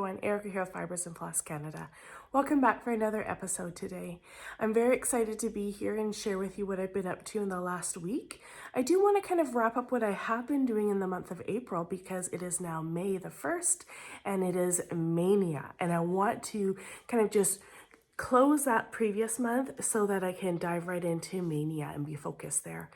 everyone, Erica here with Fibersandfloss Canada. Welcome back for another episode today. I'm very excited to be here and share with you what I've been up to in the last week. I do want to kind of wrap up what I have been doing in the month of April because it is now May the 1st and it is Maynia. And I want to kind of just close that previous month so that I can dive right into Maynia and be focused there.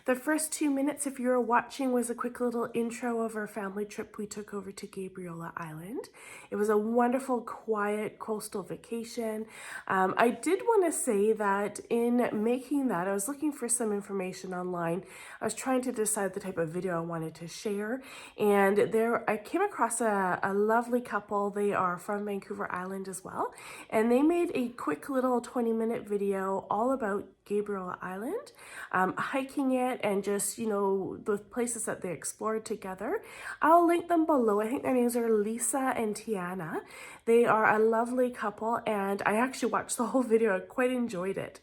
The first 2 minutes, if you're watching, was a quick little intro of our family trip we took over to Gabriola Island. It was a wonderful, quiet coastal vacation. I did want to say that in making that, I was looking for some information online. I was trying to decide the type of video I wanted to share, and there I came across a lovely couple. They are from Vancouver Island as well, and they made a quick little 20-minute video all about Gabriola Island, hiking it, and just, you know, the places that they explored together. I'll link them below. I think their names are Lisa and Tiana. They are a lovely couple, and I actually watched the whole video. I quite enjoyed it.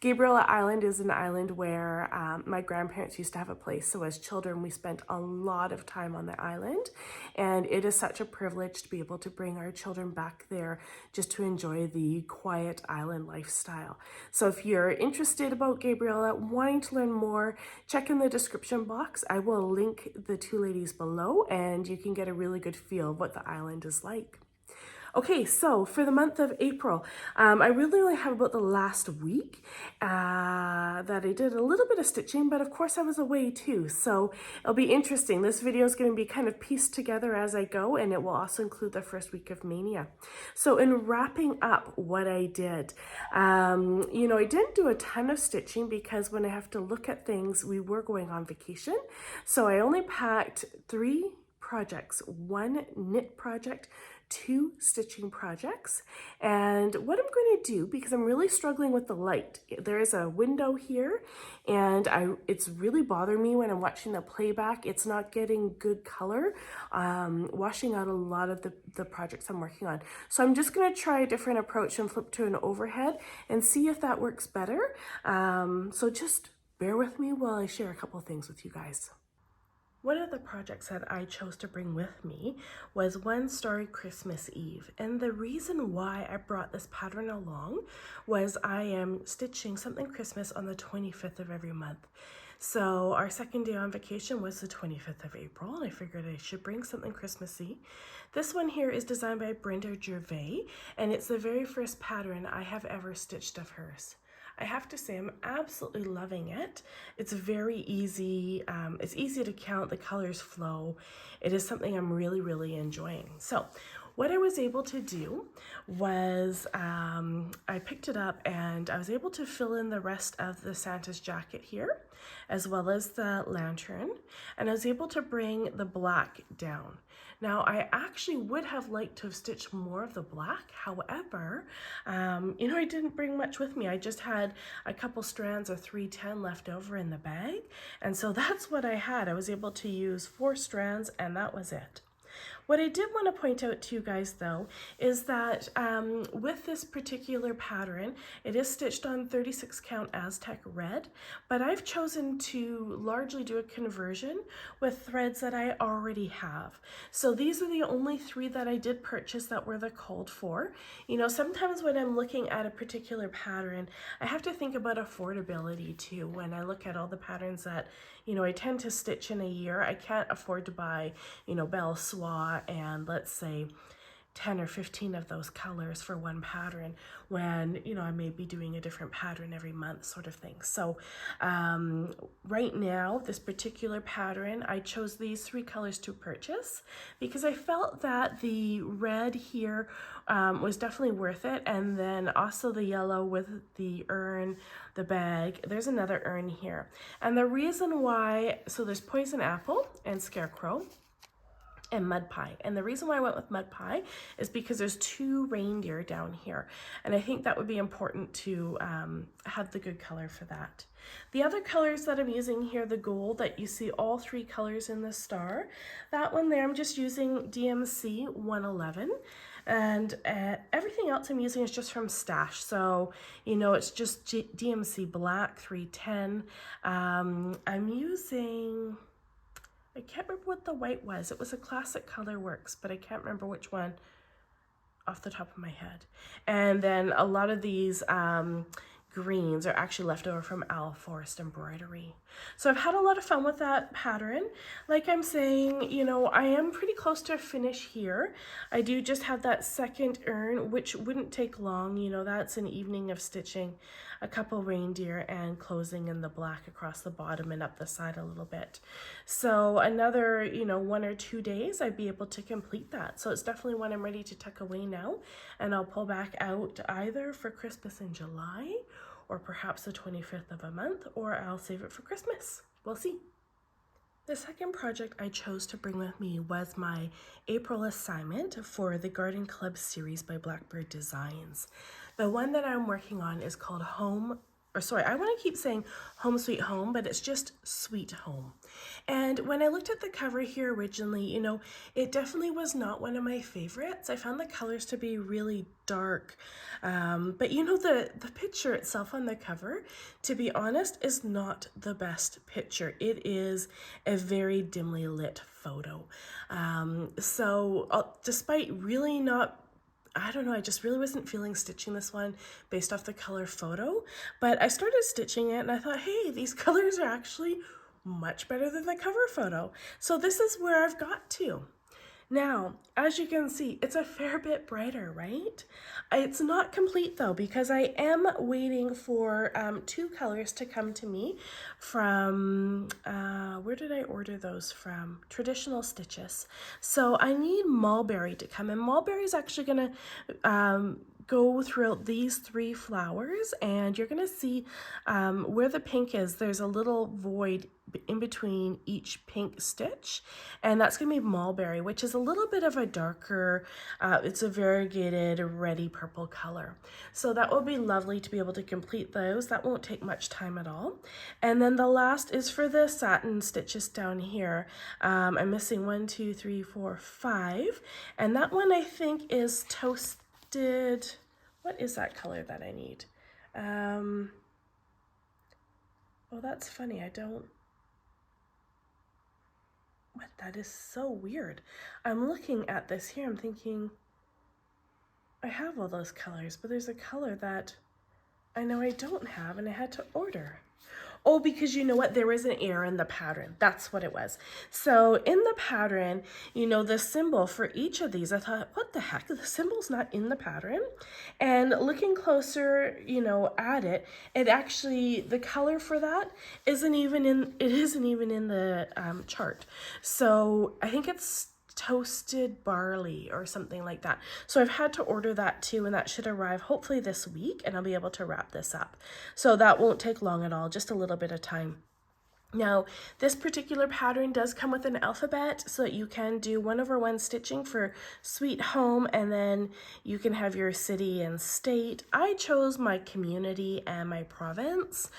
Gabriola Island is an island where my grandparents used to have a place, so as children we spent a lot of time on the island, and it is such a privilege to be able to bring our children back there just to enjoy the quiet island lifestyle. So if you're interested about Gabriola, wanting to learn more, check in the description box. I will link the two ladies below, and you can get a really good feel of what the island is like. Okay, so for the month of April, I really only have about the last week that I did a little bit of stitching, but of course I was away too, so it'll be interesting. This video is going to be kind of pieced together as I go, and it will also include the first week of Maynia. So in wrapping up what I did, you know, I didn't do a ton of stitching because when I have to look at things, we were going on vacation, so I only packed 3 projects, 1 knit project, 2 stitching projects. And what I'm going to do, because I'm really struggling with the light, there is a window here, and it's really bothering me when I'm watching the playback. It's not getting good color, washing out a lot of the projects I'm working on. So I'm just going to try a different approach and flip to an overhead and see if that works better. So just bear with me while I share a couple things with you guys. One of the projects that I chose to bring with me was one Starry Christmas Eve. And the reason why I brought this pattern along was I am stitching something Christmas on the 25th of every month. So our second day on vacation was the 25th of April, and I figured I should bring something Christmassy. This one here is designed by Brenda Gervais, and it's the very first pattern I have ever stitched of hers. I have to say I'm absolutely loving it. It's very easy. It's easy to count. The colors flow. It is something I'm really enjoying. So what I was able to do was I picked it up and I was able to fill in the rest of the Santa's jacket here, as well as the lantern, and I was able to bring the black down. Now, I actually would have liked to have stitched more of the black. However, you know, I didn't bring much with me. I just had a couple strands of 310 left over in the bag. And so that's what I had. I was able to use 4 strands, and that was it. What I did want to point out to you guys though is that with this particular pattern, it is stitched on 36 count Aztec Red, but I've chosen to largely do a conversion with threads that I already have. So these are the only 3 that I did purchase that were the called for. You know, sometimes when I'm looking at a particular pattern, I have to think about affordability too. When I look at all the patterns that, you know, I tend to stitch in a year, I can't afford to buy, you know, Belle Soie and let's say 10 or 15 of those colors for one pattern when, you know, I may be doing a different pattern every month sort of thing. So right now, this particular pattern, I chose these 3 colors to purchase because I felt that the red here was definitely worth it. And then also the yellow with the urn, the bag. There's another urn here. And the reason why, so there's Poison Apple and Scarecrow and Mud Pie. And the reason why I went with Mud Pie is because there's 2 reindeer down here. And I think that would be important to have the good color for that. The other colors that I'm using here, the gold that you see all 3 colors in the star, that one there I'm just using DMC 111. And everything else I'm using is just from Stash. So, you know, it's just DMC Black 310. I'm using, I can't remember what the white was. It was a classic Color Works, but I can't remember which one. off the top of my head. And then a lot of these greens are actually left over from Owl Forest Embroidery. So I've had a lot of fun with that pattern. Like I'm saying, you know, I am pretty close to a finish here. I do just have that second urn, which wouldn't take long. You know, that's an evening of stitching a couple reindeer and closing in the black across the bottom and up the side a little bit. So another, you know, 1 or 2 days, I'd be able to complete that. So it's definitely one I'm ready to tuck away now, and I'll pull back out either for Christmas in July or perhaps the 25th of a month, or I'll save it for Christmas. We'll see. The second project I chose to bring with me was my April assignment for the Garden Club series by Blackbird Designs. The one that I'm working on is called I want to keep saying Home Sweet Home, but it's just Sweet Home. And when I looked at the cover here originally, you know, it definitely was not one of my favorites. I found the colors to be really dark. But you know, the picture itself on the cover, to be honest, is not the best picture. It is a very dimly lit photo. Despite really not, I don't know, I just really wasn't feeling stitching this one based off the color photo, but I started stitching it and I thought, hey, these colors are actually much better than the cover photo. So this is where I've got to. Now, as you can see, it's a fair bit brighter, right? It's not complete though, because I am waiting for 2 colors to come to me from, where did I order those from? Traditional Stitches. So I need Mulberry to come, and Mulberry is actually gonna go throughout these 3 flowers, and you're gonna see where the pink is, there's a little void in between each pink stitch, and that's gonna be Mulberry, which is a little bit of a darker, it's a variegated reddy purple color. So that will be lovely to be able to complete those. That won't take much time at all. And then the last is for the satin stitches down here. I'm missing 1, 2, 3, 4, 5, and that one I think is Toasted. What is that color that I need? Oh, that's funny. What? That is so weird. I'm looking at this here. I'm thinking I have all those colors, but there's a color that I know I don't have and I had to order. Oh, because you know what? There was an error in the pattern. That's what it was. So in the pattern, you know, the symbol for each of these, I thought, what the heck? The symbol's not in the pattern. And looking closer, you know, at it, it actually, the color for that isn't even in the chart. So I think it's Toasted Barley or something like that. So I've had to order that too, and that should arrive hopefully this week, and I'll be able to wrap this up. So that won't take long at all, just a little bit of time. Now, this particular pattern does come with an alphabet, so that you can do 1/1 stitching for Sweet Home, and then you can have your city and state. I chose my community and my province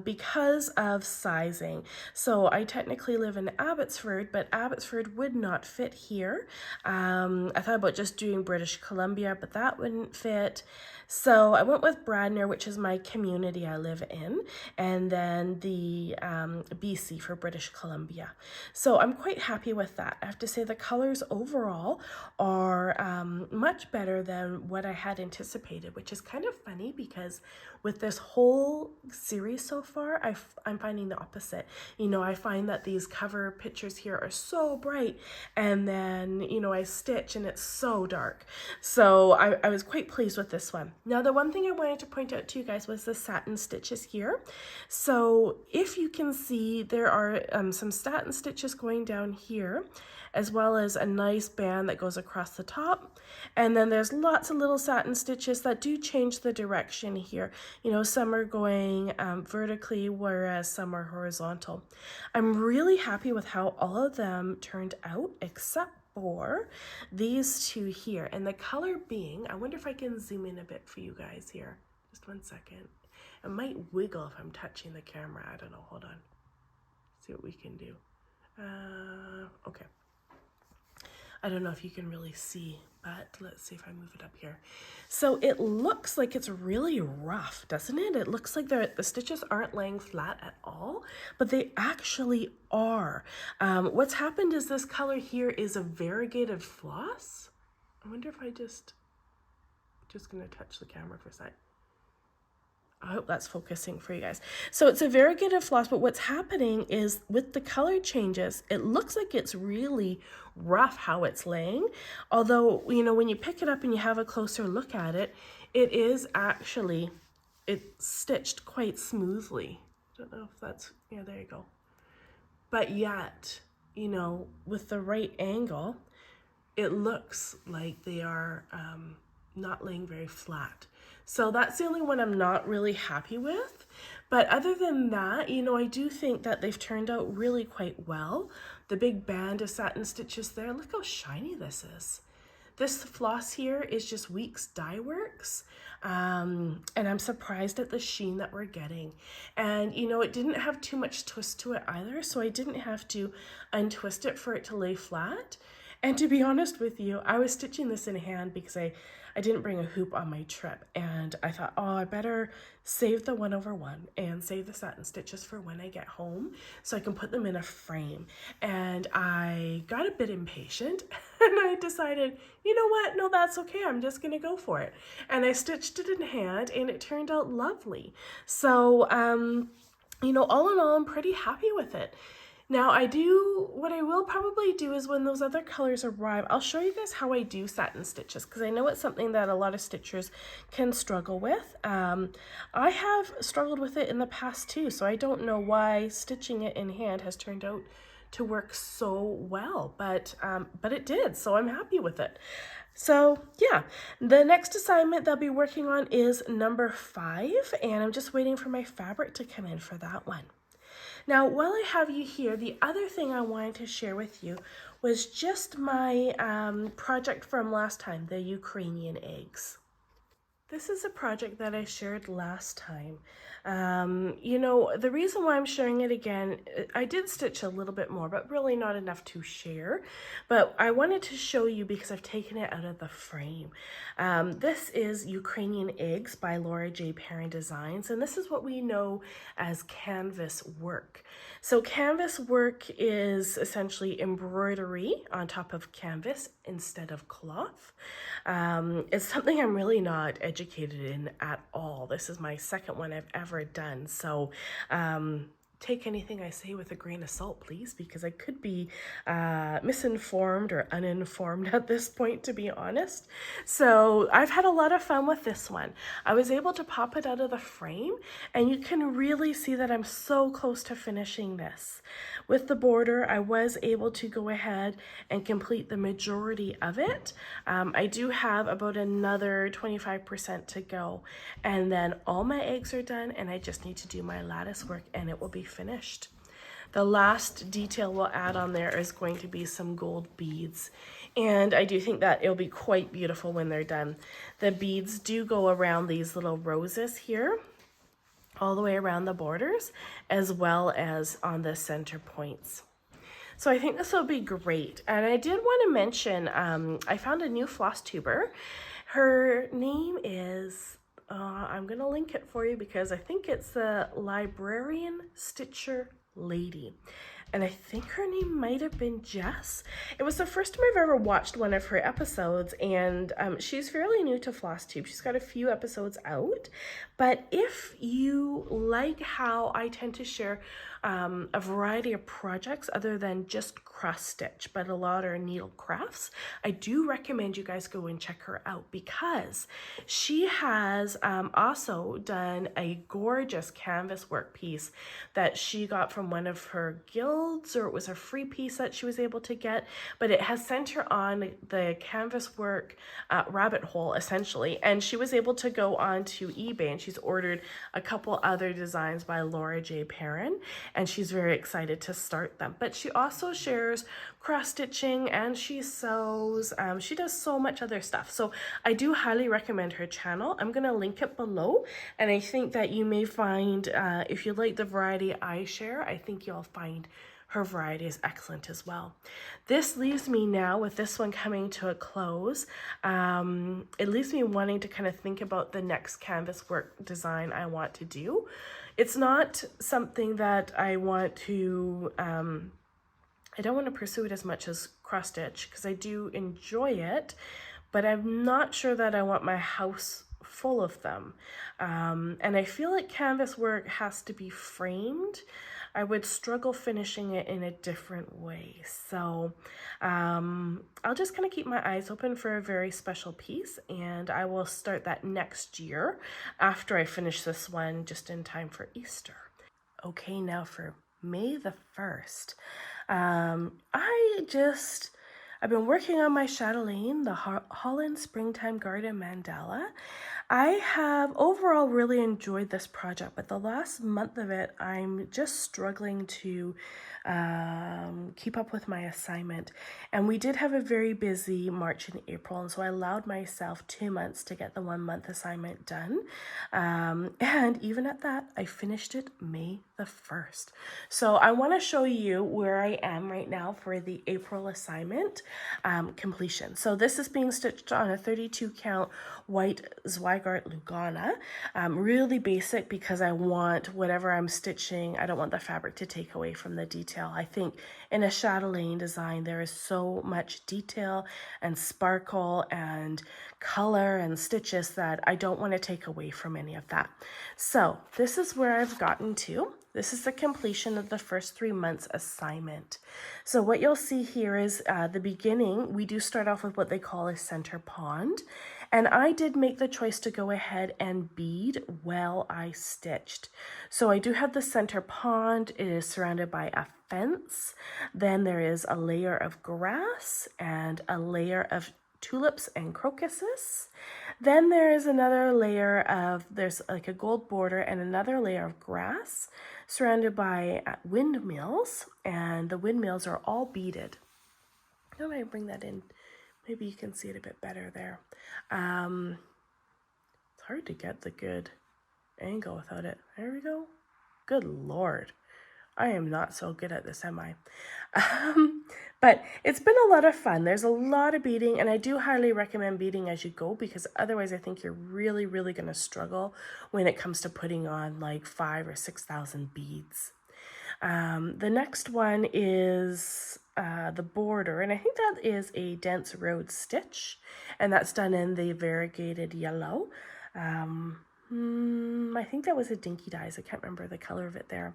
because of sizing. So I technically live in Abbotsford, but Abbotsford would not fit here. I thought about just doing British Columbia, but that wouldn't fit. So I went with Bradner, which is my community I live in, and then the BC for British Columbia. So I'm quite happy with that. I have to say the colors overall are much better than what I had anticipated, which is kind of funny because with this whole series so far, I'm finding the opposite. You know, I find that these cover pictures here are so bright, and then, you know, I stitch and it's so dark. So I was quite pleased with this one. Now, the one thing I wanted to point out to you guys was the satin stitches here. So if you can see, there are some satin stitches going down here, as well as a nice band that goes across the top. And then there's lots of little satin stitches that do change the direction here. You know, some are going vertically, whereas some are horizontal. I'm really happy with how all of them turned out, except for these 2 here. And the color being, I wonder if I can zoom in a bit for you guys here. Just 1 second. It might wiggle if I'm touching the camera. I don't know. Hold on. See what we can do. Okay. I don't know if you can really see, but let's see if I move it up here. So it looks like it's really rough, doesn't it? It looks like the stitches aren't laying flat at all, but they actually are. What's happened is this color here is a variegated floss. I wonder if I just Just gonna touch the camera for a sec. I hope that's focusing for you guys. So it's a variegated floss, but what's happening is with the color changes, it looks like it's really rough how it's laying. Although, you know, when you pick it up and you have a closer look at it, it is actually, it's stitched quite smoothly. Don't know if that's, yeah, there you go. But yet, you know, with the right angle, it looks like they are not laying very flat. So that's the only one I'm not really happy with. But other than that, you know, I do think that they've turned out really quite well. The big band of satin stitches there, look how shiny this is. This floss here is just Weeks Dye Works, and I'm surprised at the sheen that we're getting. And you know, it didn't have too much twist to it either, so I didn't have to untwist it for it to lay flat. And to be honest with you, I was stitching this in hand because I didn't bring a hoop on my trip, and I thought, oh, I better save the 1/1 and save the satin stitches for when I get home so I can put them in a frame. And I got a bit impatient and I decided, you know what, no, that's okay, I'm just gonna go for it. And I stitched it in hand and it turned out lovely. So, you know, all in all, I'm pretty happy with it. Now what I will probably do is when those other colors arrive, I'll show you guys how I do satin stitches, because I know it's something that a lot of stitchers can struggle with. I have struggled with it in the past too, so I don't know why stitching it in hand has turned out to work so well, but it did, so I'm happy with it. So yeah, the next assignment they'll be working on is number 5, and I'm just waiting for my fabric to come in for that one. Now, while I have you here, the other thing I wanted to share with you was just my project from last time, the Ukrainian Eggs. This is a project that I shared last time. You know, the reason why I'm sharing it again, I did stitch a little bit more, but really not enough to share. But I wanted to show you because I've taken it out of the frame. This is Ukrainian Eggs by Laura J. Perin Designs, and this is what we know as canvas work. So canvas work is essentially embroidery on top of canvas instead of cloth. It's something I'm really not educated in at all. This is my second one I've ever done. So take anything I say with a grain of salt, please, because I could be misinformed or uninformed at this point, to be honest. So I've had a lot of fun with this one. I was able to pop it out of the frame, and you can really see that I'm so close to finishing this. With the border, I was able to go ahead and complete the majority of it. I do have about another 25% to go, and then all my eggs are done, and I just need to do my lattice work, and it will be finished. The last detail we'll add on there is going to be some gold beads, and I do think that it'll be quite beautiful when they're done. The beads do go around these little roses here, all the way around the borders, as well as on the center points. So I think this will be great. And I did want to mention, I found a new Flosstuber. Her name is, I'm going to link it for you because I think it's the Librarian Stitcher Lady. And I think her name might have been Jess. It was the first time I've ever watched one of her episodes, and she's fairly new to Flosstube. She's got a few episodes out, but if you like how I tend to share a variety of projects other than just cross stitch, but a lot are needle crafts, I do recommend you guys go and check her out because she has also done a gorgeous canvas work piece that she got from one of her guilds, or it was a free piece that she was able to get, but it has sent her on the canvas work rabbit hole essentially, and she was able to go onto eBay and she's ordered a couple other designs by Laura J. Perin, and she's very excited to start them. But she also shares cross stitching and she sews. She does so much other stuff. So I do highly recommend her channel. I'm going to link it below, and I think that you may find, if you like the variety I share, I think you'll find her variety is excellent as well. This leaves me now with this one coming to a close. It leaves me wanting to kind of think about the next canvas work design I want to do. It's not something that I want to, I don't want to pursue it as much as cross stitch because I do enjoy it, but I'm not sure that I want my house full of them. And I feel like canvas work has to be framed. I would struggle finishing it in a different way. So I'll just kind of keep my eyes open for a very special piece, and I will start that next year after I finish this one just in time for Easter. Okay, now for May the 1st. I've been working on my chatelaine, the Holland Springtime Garden Mandala. I have overall really enjoyed this project, but the last month of it, I'm just struggling to keep up with my assignment. And we did have a very busy March and April, and so I allowed myself 2 months to get the 1 month assignment done. And even at that, I finished it May the 1st. So I want to show you where I am right now for the April assignment completion. So this is being stitched on a 32 count white Zweigart Lugana. Really basic because I want whatever I'm stitching, I don't want the fabric to take away from the detail. I think in a chatelaine design, there is so much detail and sparkle and color and stitches that I don't want to take away from any of that. So this is where I've gotten to. This is the completion of the first 3 months assignment. So what you'll see here is the beginning. We do start off with what they call a center pond. And I did make the choice to go ahead and bead while I stitched. So I do have the center pond. It is surrounded by a fence. Then there is a layer of grass and a layer of tulips and crocuses. Then there is another layer of, there's like a gold border and another layer of grass surrounded by windmills, and the windmills are all beaded. How do I bring that in? Maybe you can see it a bit better there. It's hard to get the good angle without it. There we go. Good Lord. I am not so good at this, am I? But it's been a lot of fun. There's a lot of beading, and I do highly recommend beading as you go, because otherwise I think you're really, really going to struggle when it comes to putting on like 5,000 or 6,000 beads. The next one is the border, and I think that is a dense road stitch, and that's done in the variegated yellow. I think that was a Dinky Dyes. I can't remember the color of it there.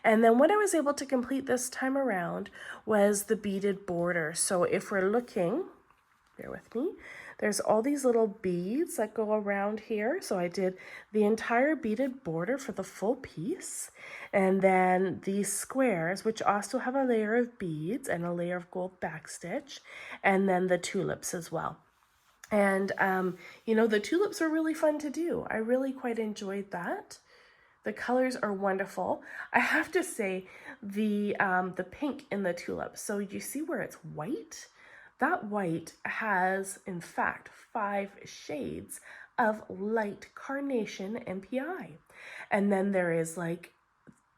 And then what I was able to complete this time around was the beaded border. So if we're looking, bear with me, there's all these little beads that go around here. So I did the entire beaded border for the full piece. And then these squares, which also have a layer of beads and a layer of gold backstitch, and then the tulips as well. And, you know, the tulips are really fun to do. I really quite enjoyed that. The colors are wonderful. I have to say the pink in the tulips. So you see where it's white? That white has, in fact, 5 shades of light carnation MPI. And then there is like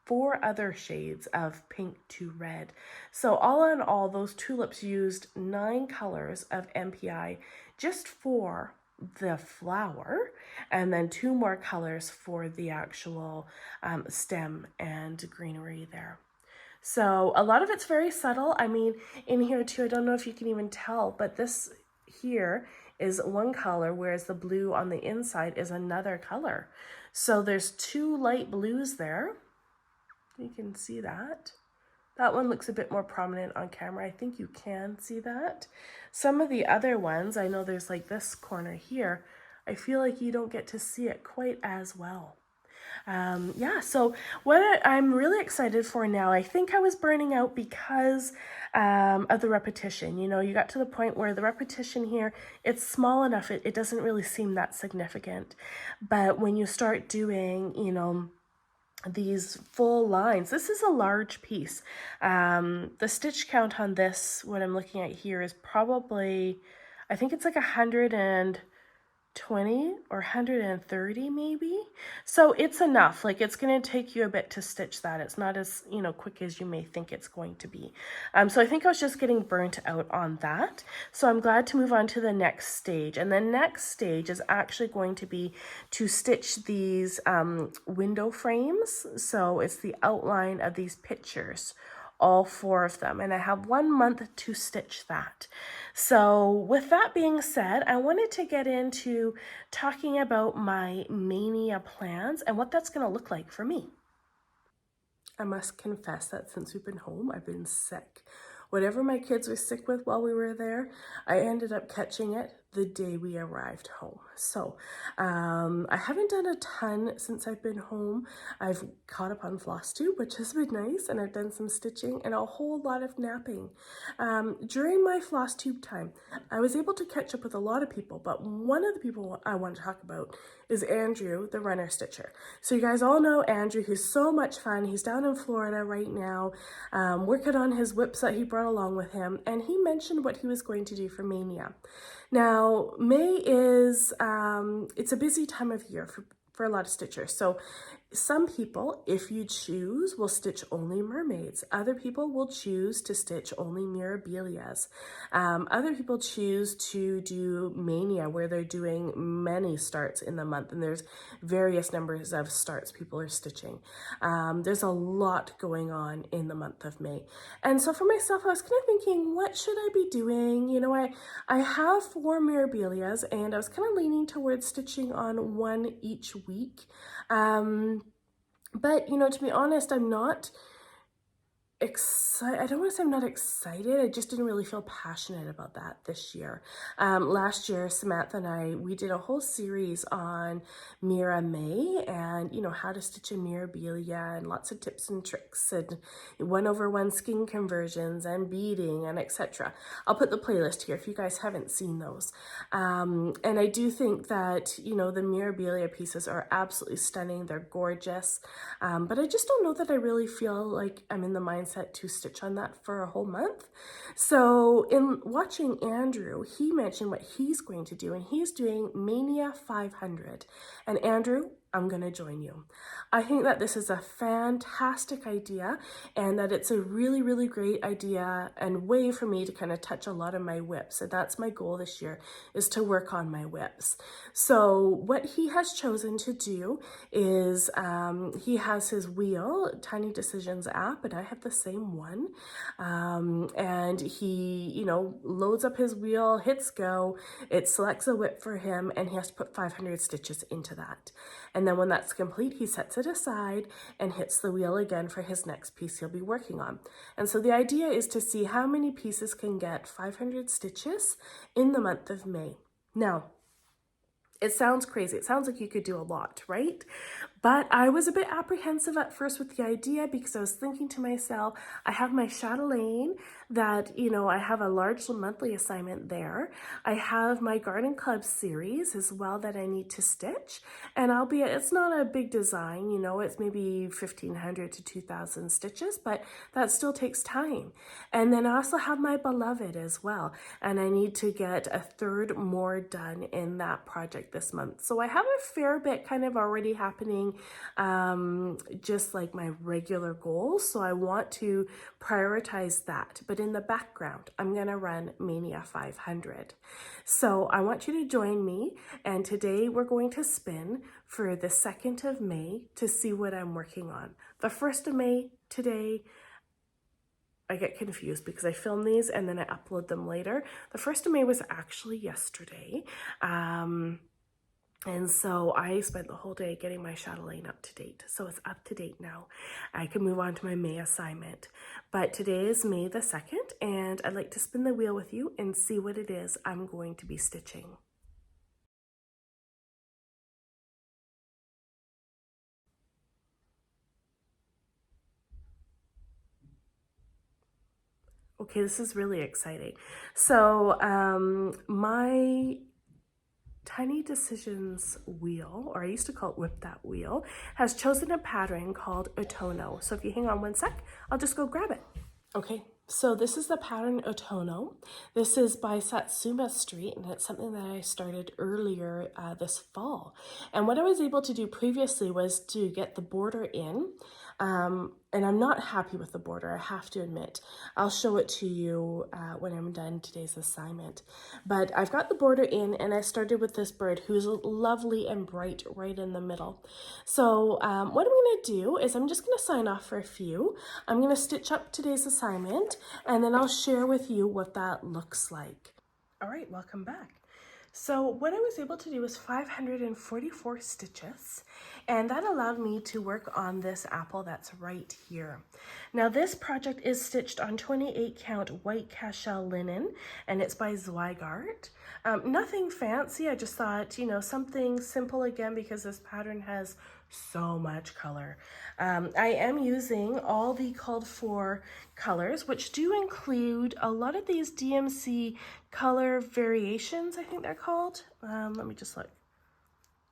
4 other shades of pink to red. So all in all, those tulips used 9 colors of MPI just for the flower, and then 2 more colors for the actual stem and greenery there. So a lot of it's very subtle. I mean, in here too, I don't know if you can even tell, but this here is one color, whereas the blue on the inside is another color. So there's 2 light blues there. You can see that. That one looks a bit more prominent on camera. I think you can see that. Some of the other ones, I know there's like this corner here, I feel like you don't get to see it quite as well. Yeah, so what I'm really excited for now, I think I was burning out because of the repetition. You know, you got to the point where the repetition here, it's small enough, it doesn't really seem that significant. But when you start doing, you know, these full lines, this is a large piece. The stitch count on this, what I'm looking at here, is probably, I think it's like 120 or 130 maybe. So it's enough. Like, it's going to take you a bit to stitch that. It's not as, you know, quick as you may think it's going to be. So I think I was just getting burnt out on that. So I'm glad to move on to the next stage. And the next stage is actually going to be to stitch these window frames. So it's the outline of these pictures all 4 of them, and I have 1 month to stitch that. So with that being said, I wanted to get into talking about my Maynia plans and what that's going to look like for me. I must confess that since we've been home, I've been sick. Whatever my kids were sick with while we were there, I ended up catching it the day we arrived home. So I haven't done a ton since I've been home. I've caught up on Flosstube, which has been nice, and I've done some stitching and a whole lot of napping. During my Flosstube time, I was able to catch up with a lot of people, but one of the people I want to talk about is Andrew, the runner stitcher. So you guys all know Andrew, who's so much fun. He's down in Florida right now, working on his whips that he brought along with him, and he mentioned what he was going to do for Maynia. Now, May is, it's a busy time of year for a lot of stitchers. So some people, if you choose, will stitch only mermaids. Other people will choose to stitch only mirabilias. Other people choose to do Maynia, where they're doing many starts in the month, and there's various numbers of starts people are stitching. There's a lot going on in the month of May. And so for myself, I was kind of thinking, what should I be doing? You know, I have 4 mirabilias, and I was kind of leaning towards stitching on 1 each week. But, you know, to be honest, I'm not excited. I don't want to say I'm not excited. I just didn't really feel passionate about that this year. Last year, Samantha and I, we did a whole series on Mira May and, you know, how to stitch a mirabilia and lots of tips and tricks and 1/1 skein conversions and beading and etc. I'll put the playlist here if you guys haven't seen those. And I do think that, you know, the mirabilia pieces are absolutely stunning. They're gorgeous. But I just don't know that I really feel like I'm in the mindset to stitch on that for a whole month. So in watching Andrew, he mentioned what he's going to do, and he's doing Maynia 500. And Andrew, I'm going to join you. I think that this is a fantastic idea, and that it's a really, really great idea and way for me to kind of touch a lot of my whips. And that's my goal this year, is to work on my whips. So what he has chosen to do is he has his wheel, Tiny Decisions app, and I have the same one. And he, you know, loads up his wheel, hits go, it selects a whip for him, and he has to put 500 stitches into that. And then when that's complete, he sets it aside and hits the wheel again for his next piece he'll be working on. And so the idea is to see how many pieces can get 500 stitches in the month of May. Now, it sounds crazy. It sounds like you could do a lot, right? But I was a bit apprehensive at first with the idea, because I was thinking to myself, I have my chatelaine that, you know, I have a large monthly assignment there. I have my garden club series as well that I need to stitch. And it's not a big design, you know, it's maybe 1,500 to 2,000 stitches, but that still takes time. And then I also have my beloved as well. And I need to get a third more done in that project this month. So I have a fair bit kind of already happening, just like my regular goals. So I want to prioritize that. But in the background, I'm going to run Maynia 500. So I want you to join me. And today we're going to spin for the 2nd of May to see what I'm working on. The 1st of May today, I get confused because I film these and then I upload them later. The 1st of May was actually yesterday. And so I spent the whole day getting my chatelaine up to date. So it's up to date now. I can move on to my May assignment. But today is May the 2nd, and I'd like to spin the wheel with you and see what it is I'm going to be stitching. Okay, this is really exciting. So my Tiny Decisions wheel, or I used to call it Whip That Wheel, has chosen a pattern called Otono. So if you hang on one sec, I'll just go grab it. Okay, so this is the pattern Otono. This is by Satsuma Street, and it's something that I started earlier this fall. And what I was able to do previously was to get the border in And I'm not happy with the border, I have to admit. I'll show it to you when I'm done today's assignment. But I've got the border in, and I started with this bird who's lovely and bright right in the middle. So what I'm going to do is I'm just going to sign off for a few. I'm going to stitch up today's assignment, and then I'll share with you what that looks like. All right, welcome back. So what I was able to do was 544 stitches, and that allowed me to work on this apple that's right here. Now this project is stitched on 28 count white cashel linen, and it's by Zweigart. Nothing fancy, I just thought, you know, something simple again because this pattern has so much color. I am using all the called for colors, which do include a lot of these DMC color variations, I think they're called. Let me just look.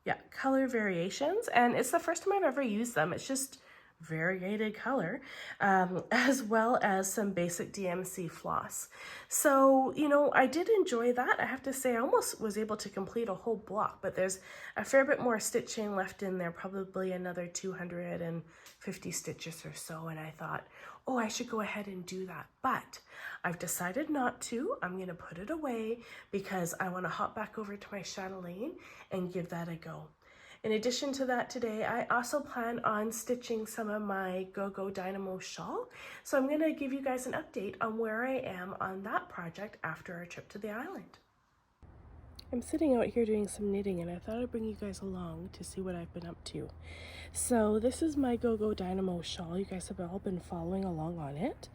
Yeah, color variations, and it's the first time I've ever used them. It's just variegated color, as well as some basic DMC floss. So, you know, I did enjoy that. I have to say I almost was able to complete a whole block, but there's a fair bit more stitching left in there, probably another 250 stitches or so, and I thought, oh, I should go ahead and do that, but I've decided not to. I'm going to put it away because I want to hop back over to my chatelaine and give that a go. In addition to that today, I also plan on stitching some of my Go Go Dynamo Shawl. So I'm going to give you guys an update on where I am on that project after our trip to the island. I'm sitting out here doing some knitting, and I thought I'd bring you guys along to see what I've been up to. So this is my Go Go Dynamo Shawl. You guys have all been following along on it.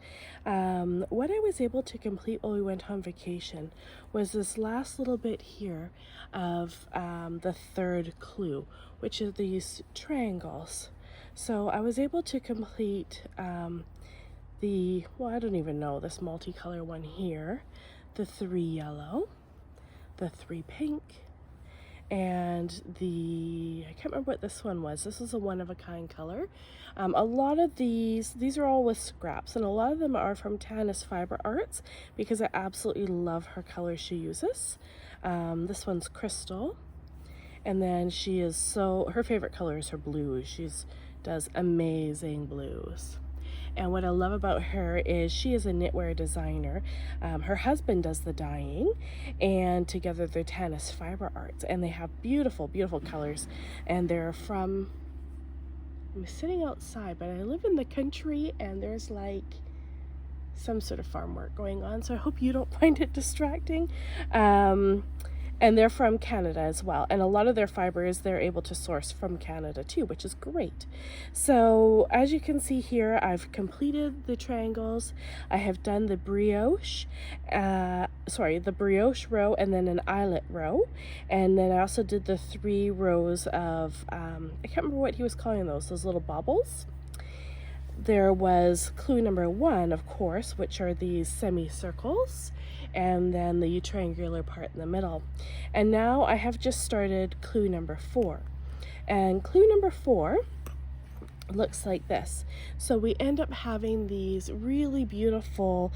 What I was able to complete while we went on vacation was this last little bit here of the third clue, which is these triangles. So I was able to complete well, I don't even know, this multicolor one here, the 3 yellow, the 3 pink, and I can't remember what this one was. This is a one-of-a-kind color. A lot of these are all with scraps, and a lot of them are from Tiana's Fiber Arts because I absolutely love her colors she uses. This one's crystal, and then her favorite color is her blues. She does amazing blues. And what I love about her is she is a knitwear designer. Her husband does the dyeing, and together they're Tiana's Fiber Arts, and they have beautiful, beautiful colors. And they're from, I'm sitting outside, but I live in the country, and there's like some sort of farm work going on, so I hope you don't find it distracting. And they're from Canada as well. And a lot of their fibers they're able to source from Canada too, which is great. So as you can see here, I've completed the triangles. I have done the brioche, the brioche row and then an eyelet row. And then I also did the 3 rows of, I can't remember what he was calling those little baubles. There was clue number 1, of course, which are these semicircles, and then the triangular part in the middle. And now I have just started clue number 4. And clue number 4 looks like this. So we end up having these really beautiful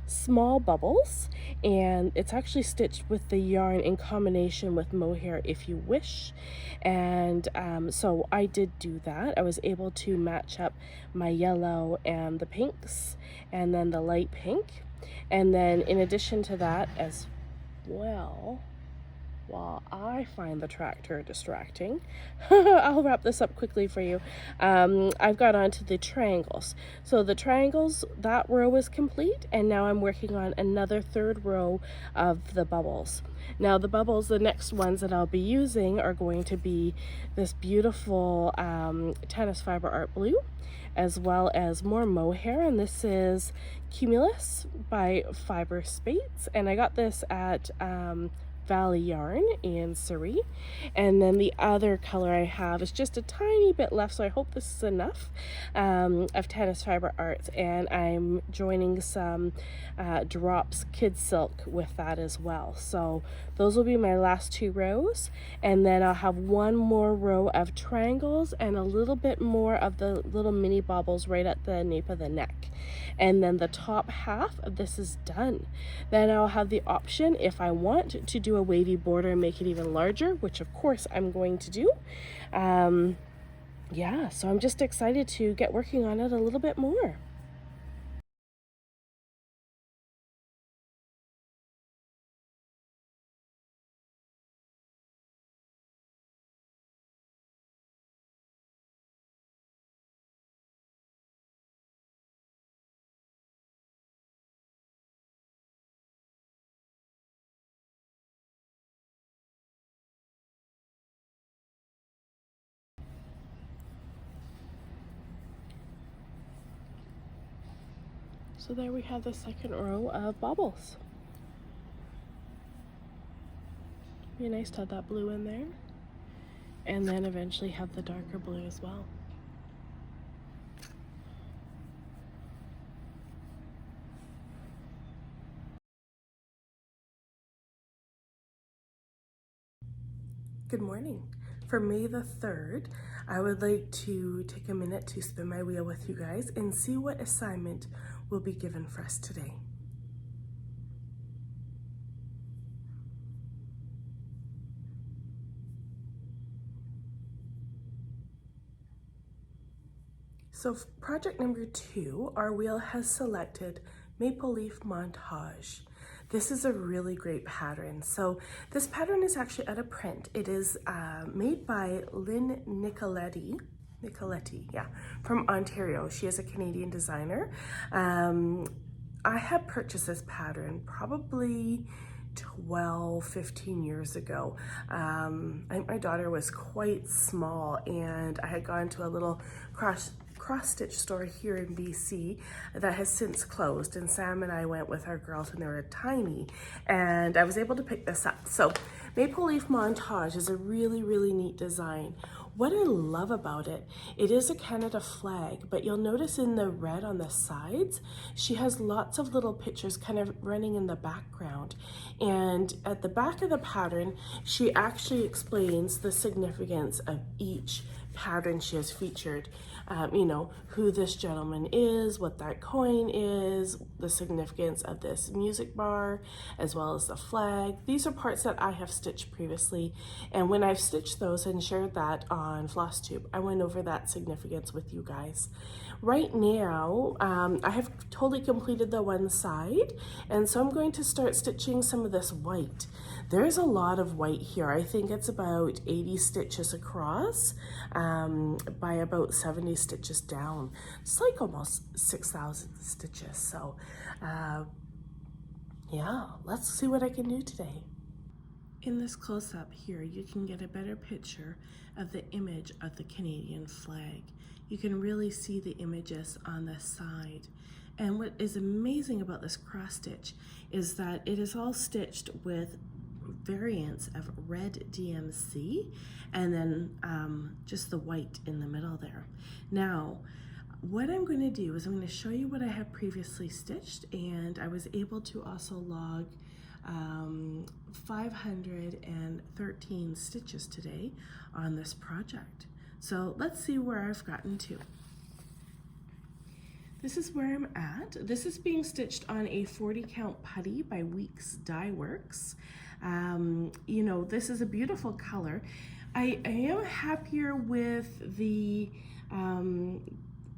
small bubbles, and it's actually stitched with the yarn in combination with mohair if you wish. And so I did do that. I was able to match up my yellow and the pinks and then the light pink. And then in addition to that as well, while I find the tractor distracting, I'll wrap this up quickly for you. I've got onto the triangles. So the triangles, that row is complete, and now I'm working on another 3rd row of the bubbles. Now the bubbles, the next ones that I'll be using are going to be this beautiful Tiana's Fiber Art Blue, as well as more mohair, and this is Cumulus by Fibersandfloss, and I got this at Valley Yarn in Surrey. And then the other color I have is just a tiny bit left, so I hope this is enough, of Tiana's Fiber Arts, and I'm joining some Drops Kid Silk with that as well. So those will be my last 2 rows, and then I'll have 1 more row of triangles and a little bit more of the little mini baubles right at the nape of the neck. And then the top half of this is done. Then I'll have the option, if I want, to do a wavy border and make it even larger, which of course I'm going to do. yeah, so I'm just excited to get working on it a little bit more. So there we have the second row of baubles. Be nice to have that blue in there. And then eventually have the darker blue as well. Good morning. For May the 3rd, I would like to take a minute to spin my wheel with you guys and see what assignment will be given for us today. So project number 2, our wheel has selected Maple Leaf Montage. This is a really great pattern. So this pattern is actually out of print. It is made by Lynn Nicoletti, yeah, from Ontario. She is a Canadian designer. I had purchased this pattern probably 12, 15 years ago. I think my daughter was quite small, and I had gone to a little cross stitch store here in BC that has since closed, and Sam and I went with our girls when they were tiny, and I was able to pick this up. So Maple Leaf Montage is a really, really neat design. What I love about it, it is a Canada flag, but you'll notice in the red on the sides, she has lots of little pictures kind of running in the background. And at the back of the pattern, she actually explains the significance of each pattern she has featured. You know, who this gentleman is, what that coin is, the significance of this music bar, as well as the flag. These are parts that I have stitched previously, and when I've stitched those and shared that on Flosstube, I went over that significance with you guys. Right now, I have totally completed the one side, and so I'm going to start stitching some of this white. There's a lot of white here. I think it's about 80 stitches across by about 70 stitches down. It's like almost 6,000 stitches. So yeah, let's see what I can do today. In this close-up here, you can get a better picture of the image of the Canadian flag. You can really see the images on the side. And what is amazing about this cross stitch is that it is all stitched with variants of red DMC and then just the white in the middle there. Now, what I'm going to do is I'm going to show you what I have previously stitched, and I was able to also log 513 stitches today on this project. So let's see where I've gotten to. This is where I'm at. This is being stitched on a 40 count putty by Weeks Dye Works. You know, this is a beautiful color. I am happier with the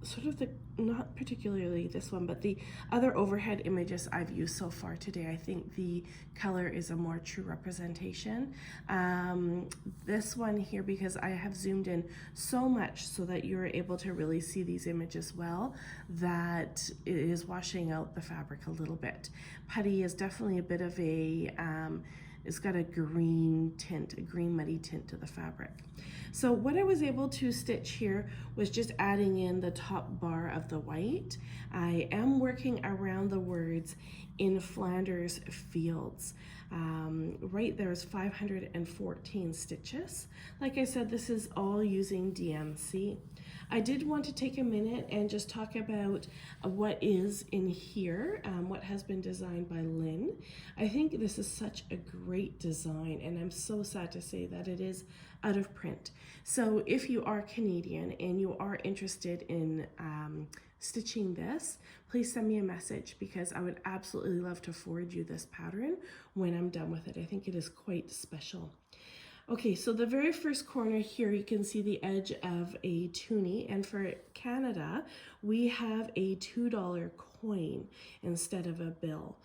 sort of the, not particularly this one, but the other overhead images I've used so far today. I think the color is a more true representation. This one here, because I have zoomed in so much so that you're able to really see these images well, that it is washing out the fabric a little bit. Putty is definitely a bit of a, it's got a green tint, a green muddy tint to the fabric. So what I was able to stitch here was just adding in the top bar of the white. I am working around the words "in Flanders Fields." Right there is 514 stitches. Like I said, this is all using DMC. I did want to take a minute and just talk about what is in here, what has been designed by Lynn. I think this is such a great design, and I'm so sad to say that it is out of print. So if you are Canadian and you are interested in stitching this, please send me a message, because I would absolutely love to forward you this pattern when I'm done with it. I think it is quite special. Okay, so the very first corner here, you can see the edge of a toonie, and for Canada, we have a $2 coin instead of a bill.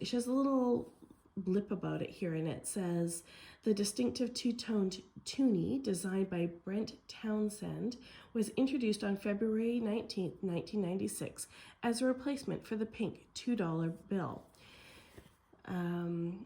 She has a little blip about it here, and it says, the distinctive two-toned toonie, designed by Brent Townsend, was introduced on February 19th, 1996, as a replacement for the pink $2 bill.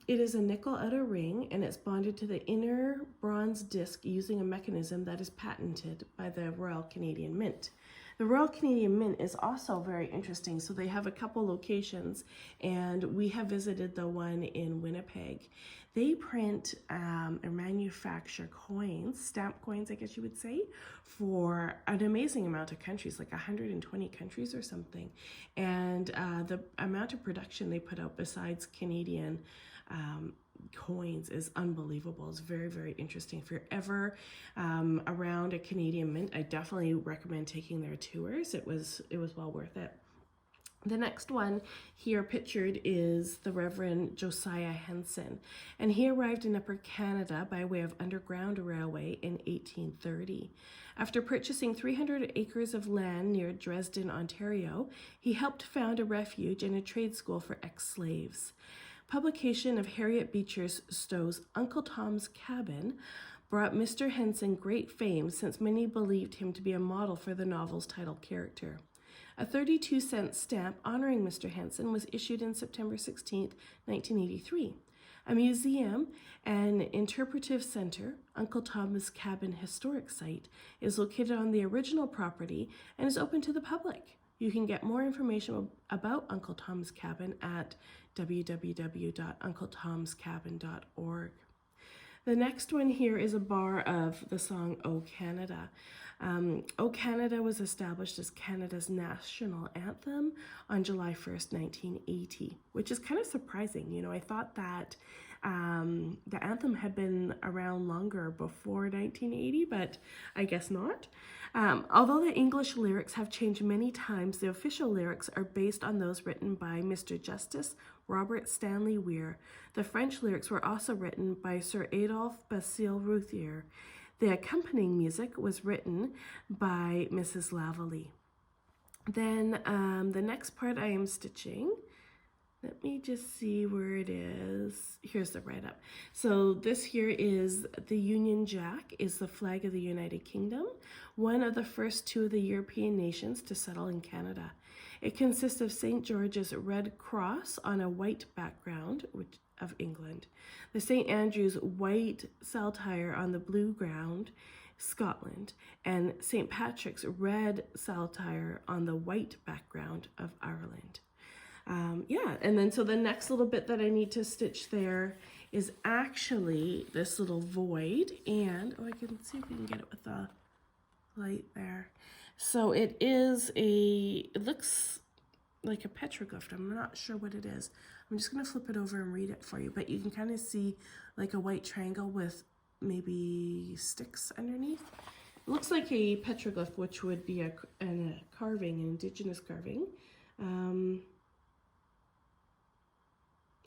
It is a nickel outer ring, and it's bonded to the inner bronze disc using a mechanism that is patented by the Royal Canadian Mint. The Royal Canadian Mint is also very interesting. So they have a couple locations, and we have visited the one in Winnipeg. They print or manufacture coins, stamp coins, I guess you would say, for an amazing amount of countries, like 120 countries or something. And the amount of production they put out besides Canadian coins is unbelievable. It's very, very interesting. If you're ever around a Canadian mint, I definitely recommend taking their tours. It was well worth it. The next one here pictured is the Reverend Josiah Henson, and he arrived in Upper Canada by way of Underground Railway in 1830. After purchasing 300 acres of land near Dresden, Ontario, he helped found a refuge and a trade school for ex-slaves. Publication of Harriet Beecher Stowe's Uncle Tom's Cabin brought Mr. Henson great fame, since many believed him to be a model for the novel's title character. A 32-cent stamp honoring Mr. Henson was issued in September 16, 1983. A museum and interpretive center, Uncle Tom's Cabin Historic Site, is located on the original property and is open to the public. You can get more information about Uncle Tom's Cabin at www.uncletomscabin.org. The next one here is a bar of the song O Canada. O Canada was established as Canada's national anthem on July 1st, 1980, which is kind of surprising. You know, I thought that the anthem had been around longer before 1980, but I guess not. Although the English lyrics have changed many times, the official lyrics are based on those written by Mr. Justice Robert Stanley Weir. The French lyrics were also written by Sir Adolphe Basile Routhier. The accompanying music was written by Mrs. Lavallee. Then the next part I am stitching, let me just see where it is. Here's the write-up. So this here is the Union Jack, is the flag of the United Kingdom, one of the first two of the European nations to settle in Canada. It consists of St. George's Red Cross on a white background, which of England, the St. Andrew's white saltire on the blue ground, Scotland, and St. Patrick's red saltire on the white background of Ireland. And then so the next little bit that I need to stitch there is actually this little void, and I can see if we can get it with the light there. So it looks like a petroglyph. I'm not sure what it is. I'm just going to flip it over and read it for you, but you can kind of see like a white triangle with maybe sticks underneath. It looks like a petroglyph, which would be a carving, an indigenous carving.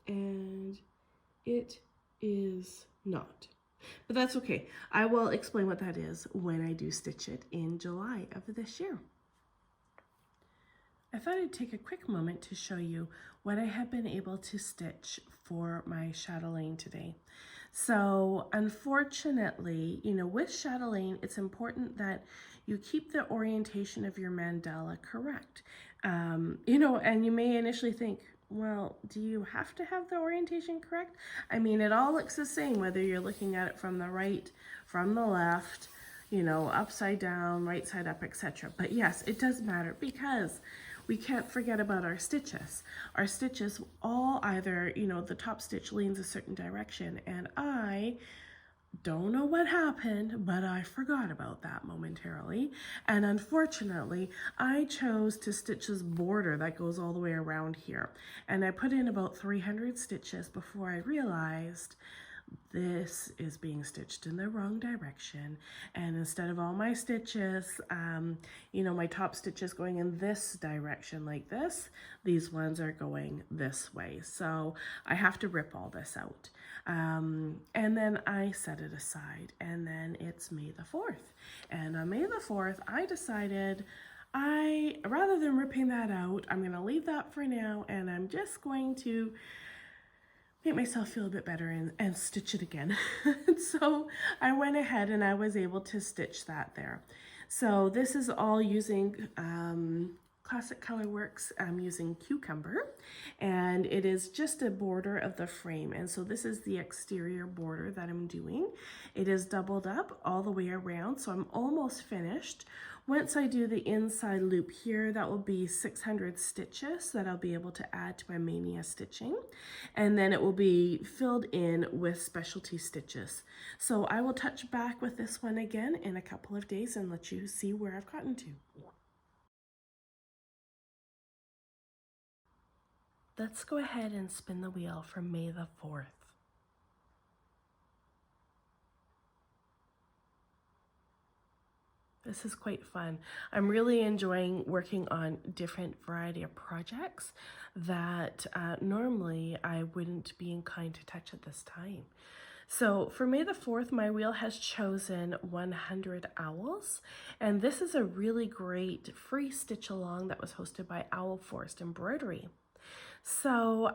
And it is not. But that's okay. I will explain what that is when I do stitch it in July of this year. I thought I'd take a quick moment to show you what I have been able to stitch for my chatelaine today. So unfortunately, you know, with chatelaine, it's important that you keep the orientation of your mandala correct. You know, and you may initially think, well, do you have to have the orientation correct? I mean, it all looks the same, whether you're looking at it from the right, from the left, you know, upside down, right side up, etc. But yes, it does matter, because we can't forget about our stitches. Our stitches all either, you know, the top stitch leans a certain direction, and I don't know what happened, but I forgot about that momentarily. And unfortunately, I chose to stitch this border that goes all the way around here. And I put in about 300 stitches before I realized this is being stitched in the wrong direction, and instead of all my stitches, you know, my top stitches going in this direction like this, these ones are going this way. So I have to rip all this out. And then I set it aside, and then it's May the 4th. And on May the 4th, I decided rather than ripping that out, I'm going to leave that for now, and I'm just going to make myself feel a bit better and stitch it again. So I went ahead and I was able to stitch that there. So this is all using Classic Colorworks. I'm using Cucumber, and it is just a border of the frame. And so this is the exterior border that I'm doing. It is doubled up all the way around, so I'm almost finished. Once I do the inside loop here, that will be 600 stitches that I'll be able to add to my Maynia stitching. And then it will be filled in with specialty stitches. So I will touch back with this one again in a couple of days and let you see where I've gotten to. Let's go ahead and spin the wheel for May the 4th. This is quite fun. I'm really enjoying working on different variety of projects that normally I wouldn't be inclined to touch at this time. So for May the 4th, my wheel has chosen 100 Owls, and this is a really great free stitch along that was hosted by Owl Forest Embroidery. So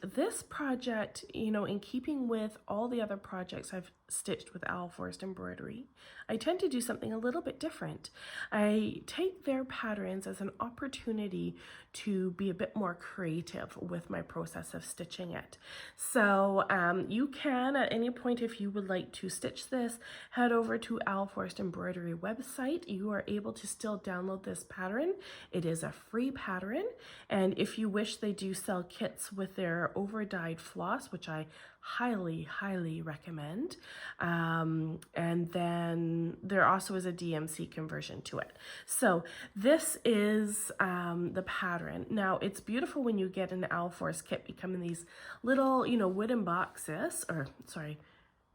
this project, you know, in keeping with all the other projects I've stitched with Owl Forest Embroidery, I tend to do something a little bit different. I take their patterns as an opportunity to be a bit more creative with my process of stitching it. So you can, at any point, if you would like to stitch this, head over to Owl Forest Embroidery website. You are able to still download this pattern. It is a free pattern, and if you wish, they do sell kits with their over-dyed floss, which I highly recommend. And then there also is a DMC conversion to it. So this is the pattern. Now it's beautiful when you get an Owl Forest kit becoming these little, you know, wooden boxes, or sorry,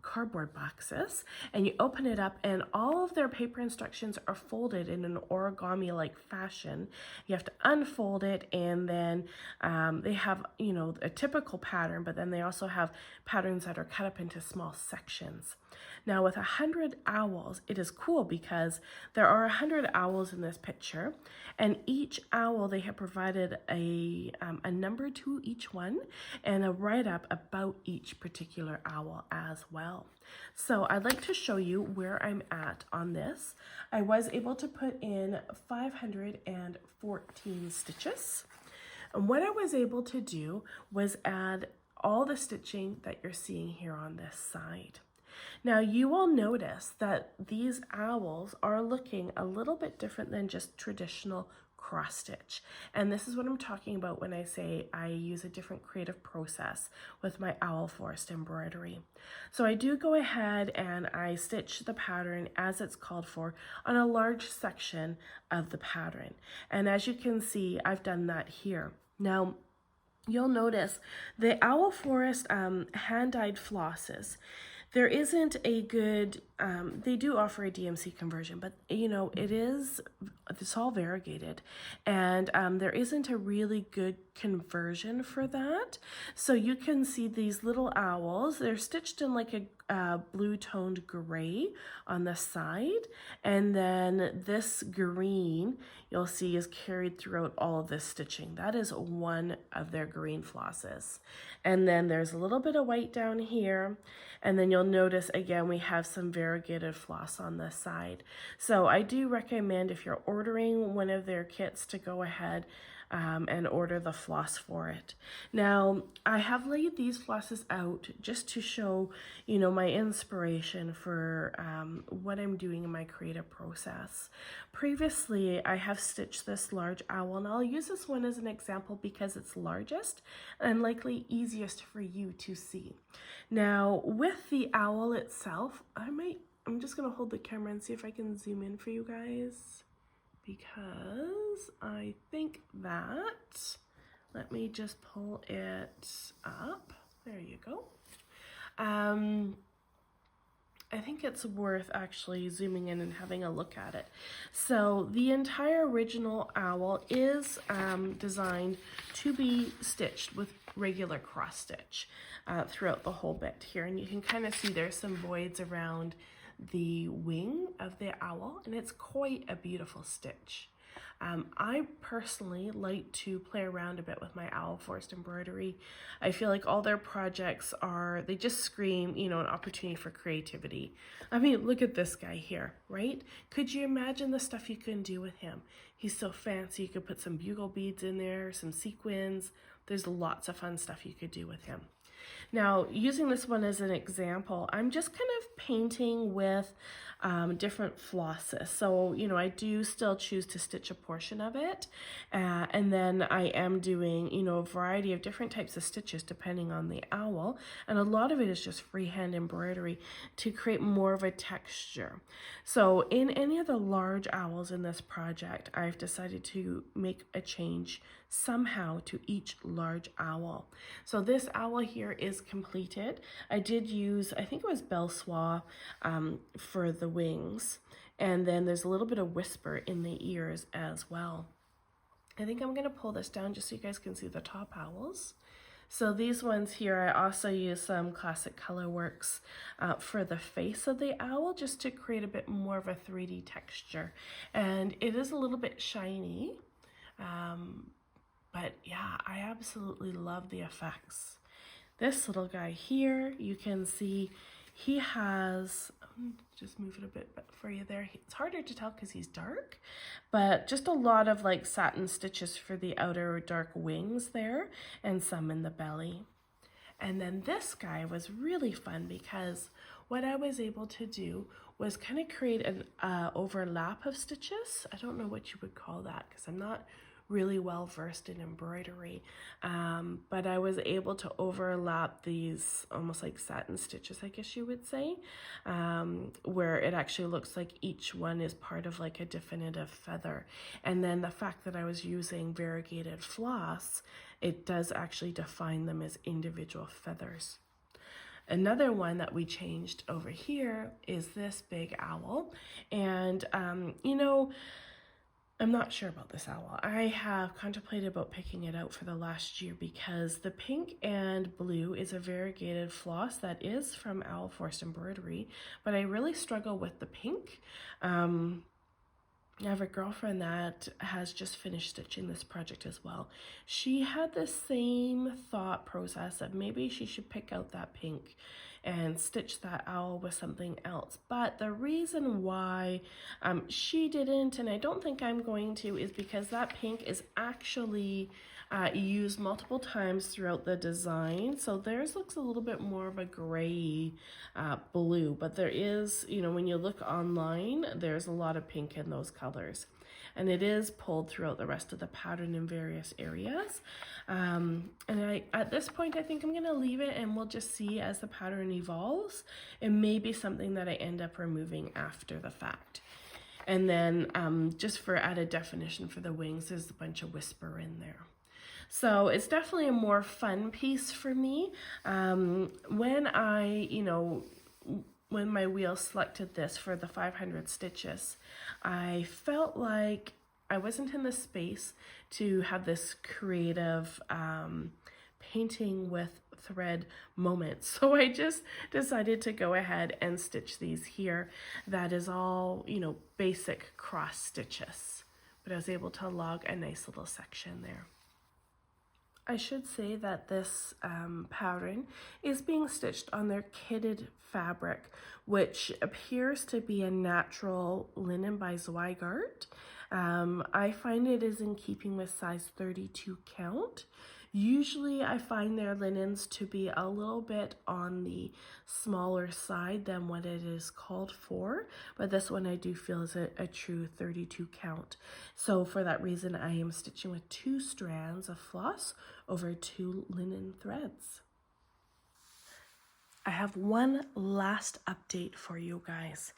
cardboard boxes, and you open it up and all of their paper instructions are folded in an origami like fashion. You have to unfold it, and then they have, you know, a typical pattern, but then they also have patterns that are cut up into small sections. Now with 100 owls, it is cool because there are 100 owls in this picture, and each owl, they have provided a number to each one and a write-up about each particular owl as well. So I'd like to show you where I'm at on this. I was able to put in 514 stitches. And what I was able to do was add all the stitching that you're seeing here on this side. Now you will notice that these owls are looking a little bit different than just traditional cross stitch. And this is what I'm talking about when I say I use a different creative process with my Owl Forest embroidery. So I do go ahead and I stitch the pattern as it's called for on a large section of the pattern. And as you can see, I've done that here. Now, you'll notice the Owl Forest hand-dyed flosses. There isn't a good, they do offer a DMC conversion, but you know, it's all variegated, and there isn't a really good conversion for that. So you can see these little owls, they're stitched in like a blue toned gray on the side, and then this green you'll see is carried throughout all of this stitching. That is one of their green flosses. And then there's a little bit of white down here, and then you'll notice again we have some variegated floss on this side. So I do recommend, if you're ordering one of their kits, to go ahead and order the floss for it. Now, I have laid these flosses out just to show, you know, my inspiration for what I'm doing in my creative process. Previously, I have stitched this large owl, and I'll use this one as an example because it's largest and likely easiest for you to see. Now, with the owl itself, I'm just gonna hold the camera and see if I can zoom in for you guys, because I think that, let me just pull it up. There you go. I think it's worth actually zooming in and having a look at it. So the entire original owl is designed to be stitched with regular cross stitch throughout the whole bit here. And you can kind of see there's some voids around the wing of the owl, and it's quite a beautiful stitch. I personally like to play around a bit with my owl forest embroidery. I feel like all their projects they just scream, you know, an opportunity for creativity. I mean, look at this guy here, right? Could you imagine the stuff you can do with him? He's so fancy. You could put some bugle beads in there, some sequins. There's lots of fun stuff you could do with him. Now, using this one as an example, I'm just kind of painting with different flosses. So, you know, I do still choose to stitch a portion of it. And then I am doing, you know, a variety of different types of stitches depending on the owl. And a lot of it is just freehand embroidery to create more of a texture. So in any of the large owls in this project, I've decided to make a change somehow to each large owl. So this owl here is completed. I did use, I think it was Belle Soie for the wings, and then there's a little bit of whisper in the ears as well. I think I'm going to pull this down just so you guys can see the top owls. So these ones here, I also use some classic colorworks for the face of the owl just to create a bit more of a 3D texture. And it is a little bit shiny, but yeah, I absolutely love the effects. This little guy here, you can see he has, just move it a bit for you there. It's harder to tell because he's dark, but just a lot of like satin stitches for the outer dark wings there and some in the belly. And then this guy was really fun because what I was able to do was kind of create an overlap of stitches. I don't know what you would call that because I'm not really well versed in embroidery, but I was able to overlap these almost like satin stitches, I guess you would say, where it actually looks like each one is part of like a definitive feather. And then the fact that I was using variegated floss, it does actually define them as individual feathers. Another one that we changed over here is this big owl. And, you know, I'm not sure about this owl. I have contemplated about picking it out for the last year because the pink and blue is a variegated floss that is from Owl Forest Embroidery, but I really struggle with the pink. I have a girlfriend that has just finished stitching this project as well. She had the same thought process of maybe she should pick out that pink and stitch that owl with something else. But the reason why she didn't, and I don't think I'm going to, is because that pink is actually used multiple times throughout the design. So theirs looks a little bit more of a gray blue, but there is, you know, when you look online, there's a lot of pink in those colors. And it is pulled throughout the rest of the pattern in various areas. And at this point, I think I'm going to leave it and we'll just see as the pattern evolves. It may be something that I end up removing after the fact. And then just for added definition for the wings, there's a bunch of whisper in there. So it's definitely a more fun piece for me. When my wheel selected this for the 500 stitches, I felt like I wasn't in the space to have this creative painting with thread moment. So I just decided to go ahead and stitch these here. That is all, you know, basic cross stitches, but I was able to log a nice little section there. I should say that this pattern is being stitched on their kitted fabric, which appears to be a natural linen by Zweigart. I find it is in keeping with size 32 count. Usually I find their linens to be a little bit on the smaller side than what it is called for, but this one I do feel is a true 32 count. So for that reason, I am stitching with 2 strands of floss over 2 linen threads. I have one last update for you guys.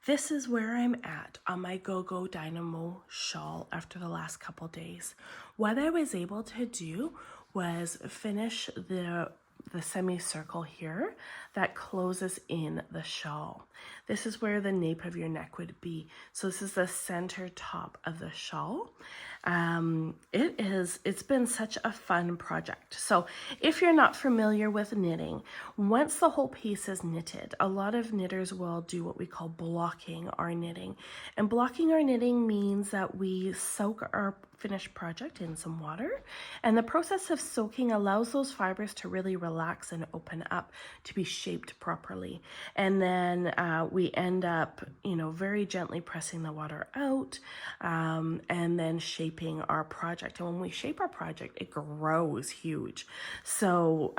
This is where I'm at on my Go Go Dynamo shawl after the last couple days. What I was able to do was finish the the semicircle here that closes in the shawl. This is where the nape of your neck would be. So this is the center top of the shawl. It's been such a fun project. So if you're not familiar with knitting, once the whole piece is knitted, a lot of knitters will do what we call blocking our knitting. And blocking our knitting means that we soak our finished project in some water, and the process of soaking allows those fibers to really relax and open up to be shaped properly. And then we end up, very gently pressing the water out, and then shaping our project. And when we shape our project, it grows huge. So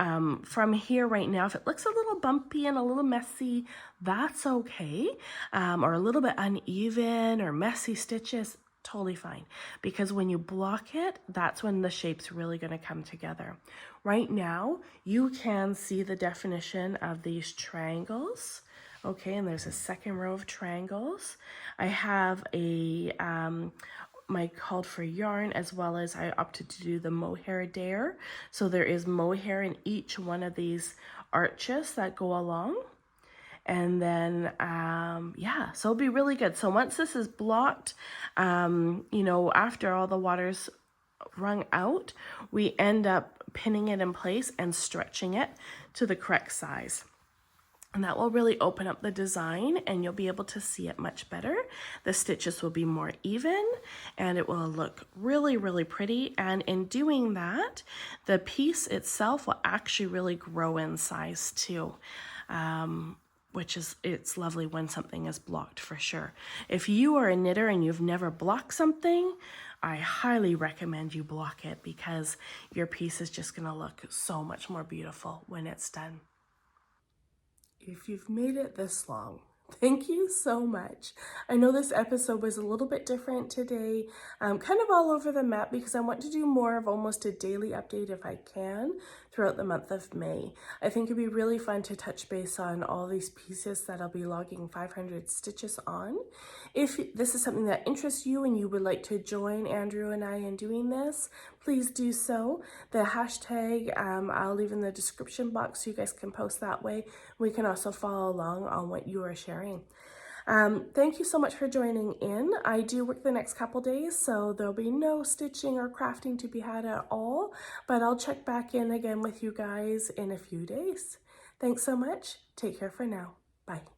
from here right now, if it looks a little bumpy and a little messy, that's okay. Or a little bit uneven or messy stitches, totally fine, because when you block it, that's when the shape's really going to come together. Right now, you can see the definition of these triangles. Okay, and there's a second row of triangles. I have my called for yarn, as well as I opted to do the mohair dare. So there is mohair in each one of these arches that go along. And then, so it'll be really good. So once this is blocked, after all the water's wrung out, we end up pinning it in place and stretching it to the correct size. And that will really open up the design, and you'll be able to see it much better. The stitches will be more even, and it will look really, really pretty. And in doing that, the piece itself will actually really grow in size too. It's lovely when something is blocked, for sure. If you are a knitter and you've never blocked something, I highly recommend you block it, because your piece is just going to look so much more beautiful when it's done. If you've made it this long, thank you so much. I know this episode was a little bit different today, kind of all over the map, because I want to do more of almost a daily update if I can throughout the month of May. I think it'd be really fun to touch base on all these pieces that I'll be logging 500 stitches on. If this is something that interests you and you would like to join Andrew and I in doing this, please do so. The hashtag I'll leave in the description box so you guys can post that way. We can also follow along on what you are sharing. Thank you so much for joining in. I do work the next couple days, so there'll be no stitching or crafting to be had at all, but I'll check back in again with you guys in a few days. Thanks so much. Take care for now. Bye.